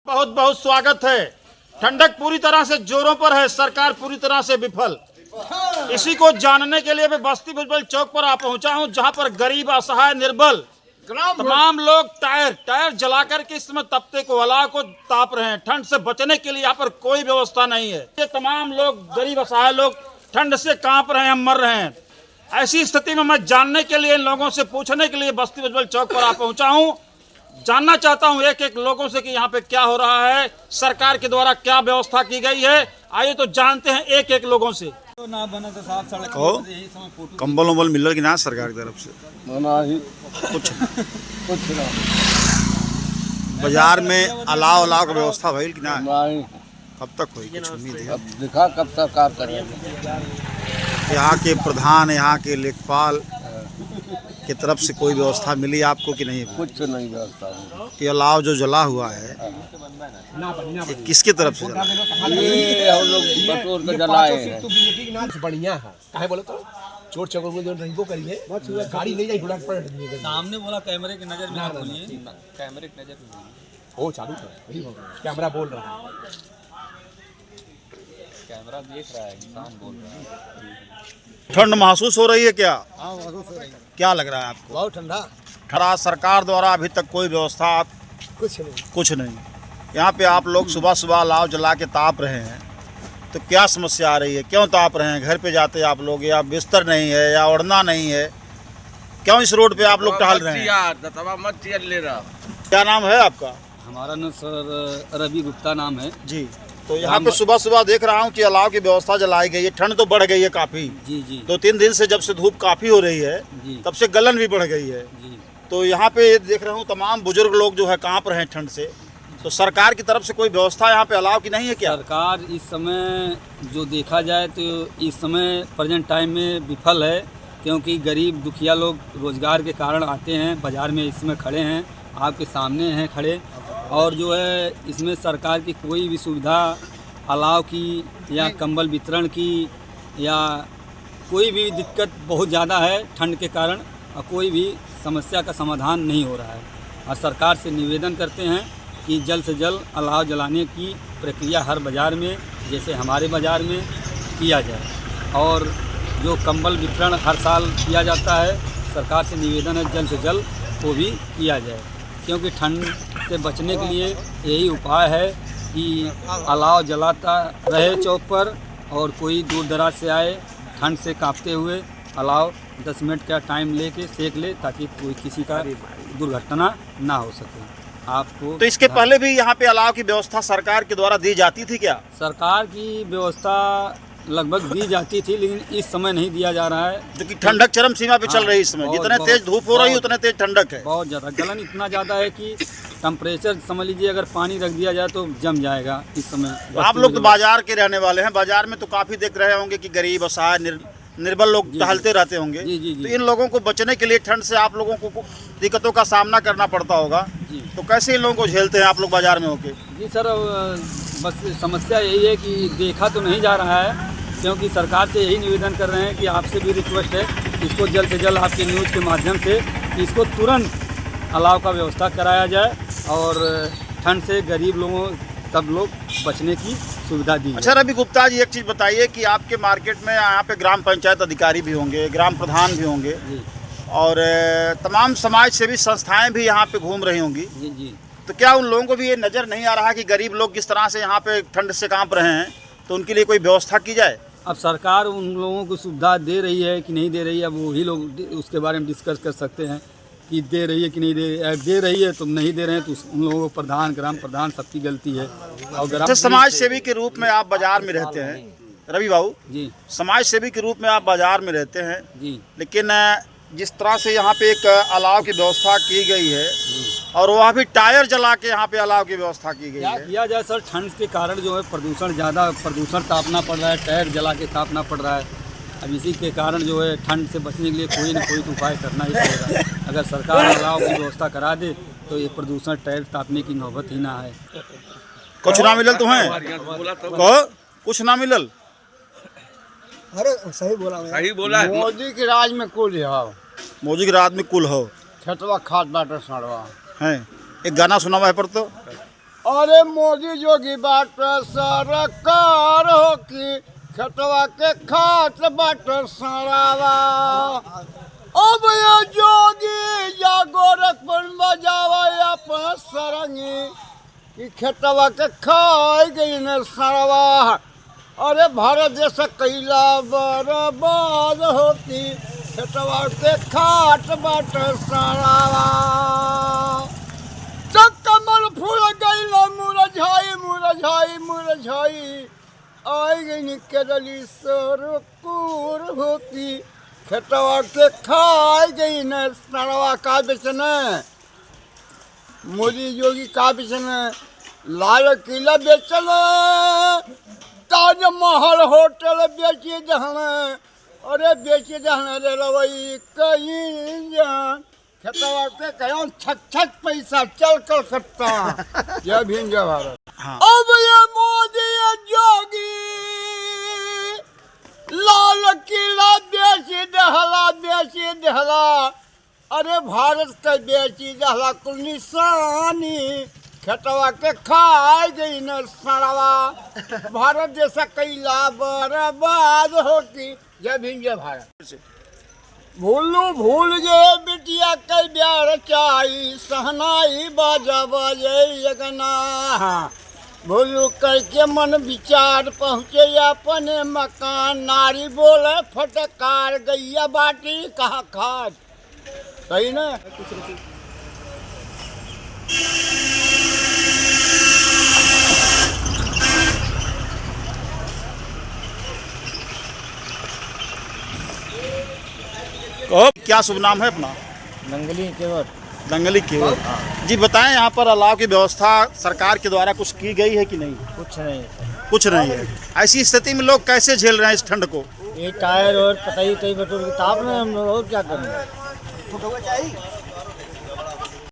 बहुत बहुत स्वागत है। ठंडक पूरी तरह से जोरों पर है, सरकार पूरी तरह से विफल। इसी को जानने के लिए मैं बस्ती भुजबल चौक पर आ पहुंचा हूं, जहां पर गरीब, असहाय, निर्बल तमाम लोग टायर जलाकर के इस समय तपते को अलाव को ताप रहे हैं। ठंड से बचने के लिए यहाँ पर कोई व्यवस्था नहीं है। ये तमाम लोग, गरीब असहाय लोग ठंड से कांप रहे हैं, मर रहे हैं। ऐसी स्थिति में मैं जानने के लिए, इन लोगों से पूछने के लिए बस्ती भुजबल चौक पर आ पहुंचा हूँ। जानना चाहता हूं एक एक लोगों से कि यहाँ पे क्या हो रहा है, सरकार के द्वारा क्या व्यवस्था की गई है। आइए तो जानते हैं एक एक लोगों से। तो ना बना तो साफ सड़क कंबल उम्बल मिल रहा कि ना सरकार की तरफ से? कुछ ना बाजार में अलाव का व्यवस्था भइल कि ना? नहीं, कब तक होगी, कुछ उम्मीद है? अब दिखा कब सरकार करेगी। यहाँ के प्रधान, यहाँ के लेखपाल की तरफ से कोई व्यवस्था मिली आपको कि नहीं? कुछ नहीं व्यवस्था। ये अलाव जो जला हुआ है, ये किसकी तरफ से जला? ये हम लोग बटोर के जलाए हैं। बढ़िया है, काहे बोले तो चोर चकोर को जो रहिबो करिए, गाड़ी नहीं जाई ढुला पड़ रही है। सामने बोला कैमरे की नजर में बोलिए, कैमरे की नजर में ओ चालू है, कैमरा बोल रहा है, कैमरा देख रहा है, इंसान बोल रहा है। ठंड महसूस हो रही है क्या? हाँ, महसूस हो रही है। क्या लग रहा है आपको? बहुत ठंडा। ठंडा सरकार द्वारा अभी तक कोई व्यवस्था कुछ नहीं। यहाँ पे आप लोग सुबह सुबह अलाव जला के ताप रहे हैं, तो क्या समस्या आ रही है? क्यों ताप रहे हैं? घर पे जाते आप लोग, या बिस्तर नहीं है, या ओढ़ना नहीं है? क्यों इस रोड पे आप लोग टहल रहे हैं? ले रहा। क्या नाम है आपका? हमारा ना सर रवि गुप्ता नाम है जी। तो यहाँ पे सुबह सुबह देख रहा हूँ कि अलाव की व्यवस्था जलाई गई है। ठंड तो बढ़ गई है काफ़ी। जी 2-3 दिन से जब से धूप काफ़ी हो रही है, जी तब से गलन भी बढ़ गई है। जी। तो यहाँ पे देख रहा हूँ तमाम बुजुर्ग लोग जो है काँप रहे हैं ठंड से। तो सरकार की तरफ से कोई व्यवस्था यहाँ पे अलाव की नहीं है क्या? सरकार इस समय जो देखा जाए तो इस समय प्रेजेंट टाइम में विफल है, क्योंकि गरीब दुखिया लोग रोजगार के कारण आते हैं, बाज़ार में इसमें खड़े हैं, आपके सामने हैं खड़े, और जो है इसमें सरकार की कोई भी सुविधा अलाव की या कंबल वितरण की या कोई भी दिक्कत बहुत ज़्यादा है ठंड के कारण, और कोई भी समस्या का समाधान नहीं हो रहा है। और सरकार से निवेदन करते हैं कि जल्द से जल्द अलाव जलाने की प्रक्रिया हर बाज़ार में, जैसे हमारे बाज़ार में, किया जाए। और जो कंबल वितरण हर साल किया जाता है, सरकार से निवेदन है जल्द से जल्द वो भी किया जाए, क्योंकि ठंड से बचने के लिए यही उपाय है कि अलाव जलाता रहे चौक पर, और कोई दूर दराज से आए ठंड से कांपते हुए अलाव 10 मिनट का टाइम लेके सेक ले, ताकि कोई किसी का दुर्घटना ना हो सके। आपको तो इसके पहले भी यहाँ पे अलाव की व्यवस्था सरकार के द्वारा दी जाती थी क्या? सरकार की व्यवस्था लगभग दी जाती थी, लेकिन इस समय नहीं दिया जा रहा है, जो कि ठंडक चरम सीमा पे चल रही है इस समय। जितने तेज धूप हो रही है उतने तेज ठंडक है। बहुत ज़्यादा गलन इतना ज़्यादा है कि टेम्परेचर समझ लीजिए, अगर पानी रख दिया जाए तो जम जाएगा इस समय। आप लोग तो बाजार के रहने वाले हैं, बाजार में तो काफी देख रहे होंगे कि गरीब, असहाय, निर्बल लोग टहलते रहते होंगे। जी। तो इन लोगों को बचने के लिए ठंड से आप लोगों को दिक्कतों का सामना करना पड़ता होगा। जी। तो कैसे इन लोगों को झेलते हैं आप लोग बाजार में होके? जी सर, बस समस्या यही है कि देखा तो नहीं जा रहा है, क्योंकि सरकार से यही निवेदन कर रहे हैं कि आपसे भी रिक्वेस्ट है, इसको जल्द से जल्द आपके न्यूज़ के माध्यम से इसको तुरंत अलाव का व्यवस्था कराया जाए, और ठंड से गरीब लोगों सब लोग बचने की सुविधा दी। अच्छा रवि गुप्ता जी, एक चीज़ बताइए कि आपके मार्केट में यहाँ पे ग्राम पंचायत अधिकारी भी होंगे, ग्राम प्रधान भी होंगे, जी और तमाम समाज सेवी संस्थाएं भी यहाँ पे घूम रही होंगी। जी। तो क्या उन लोगों को भी ये नज़र नहीं आ रहा कि गरीब लोग किस तरह से यहाँ पे ठंड से कांप रहे हैं, तो उनके लिए कोई व्यवस्था की जाए? अब सरकार उन लोगों को सुविधा दे रही है कि नहीं दे रही है, अब वही लोग उसके बारे में डिस्कस कर सकते हैं कि दे रही है कि नहीं दे रही है। तो नहीं दे रहे हैं तो उन लोगों को प्रधान, ग्राम प्रधान सबकी गलती है। और अच्छा, समाज सेवी के रूप में आप बाजार में रहते हैं रवि बाबू जी, समाज सेवी के रूप में आप बाजार में रहते हैं, जी लेकिन जिस तरह से यहाँ पे एक अलाव की व्यवस्था की गई है, और वह भी टायर जला के यहाँ पे अलाव की व्यवस्था की गई क्या है, किया जाए सर? ठंड के कारण जो है प्रदूषण तापना पड़ रहा है, टायर जला के तापना पड़ रहा है। अब इसी के कारण जो है ठंड से बचने के लिए कोई ना कोई तो उपाय करना ही पड़ेगा। अगर सरकार अलाव की व्यवस्था करा दे तो ये प्रदूषण टायर तापने की नौबत ही ना है। कुछ ना मिलल तुम्हें? कहो कुछ ना मिलल? अरे सही बोला है। मोदी के राज में कुल है, मौजी की रात में कुल हो छतवा खाद बाटर सड़वा हैं। एक गाना सुना हुआ है पर तो अरे मोदी जोगी बाट सरकार हो की खेतवा के खात बाट सड़ावा। अब ये जोगी या गोरखपुर बजावा अपन सरंगी कि खेतवा के खाई गई न सड़वा। अरे भारत देश कैला बर्बाद होती खेतवा के खाट बाट सड़ावा। कमल फूल गई मुरझाई मुरझाई मुरझाई आई गई केरली सरकूर होती खेतवा के खाई गई न सड़वा। का बेचन मोदी योगी का बेचन लाल किला बेचन ताजमहल होटल बेची दहन। अरे बेची दहन रे रवई कहीं जान खेतवा के कहीं छक पैसा चल कलकत्ता जय भीम जय भारत। हाँ। अब ये मोदी जोगी लाल किला बेची दहला। अरे भारत का बेची दहला कुल निशानी खेतवा के खाई गई न सड़वा। भारत जैसा कैला बर्बाद होती जय भीम जय भारत। भूल गए बिटिया कई ब्यार चाई सहनाई बाजा बाजे यगना। भूलू करके मन विचार पहुँचे अपने मकान। नारी बोले फटकार गैया बाटी कहाँ खाद। सही ना। क्या शुभ नाम है अपना? नंगली केवट। दंगली केवल। जी बताएं, यहाँ पर अलाव की व्यवस्था सरकार के द्वारा कुछ की गई है कि नहीं? कुछ नहीं। कुछ नहीं है। ऐसी स्थिति में लोग कैसे झेल रहे हैं इस ठंड को? ये टायर और पता ही कई बटोर की ताप में हम लोग और क्या करेंगे।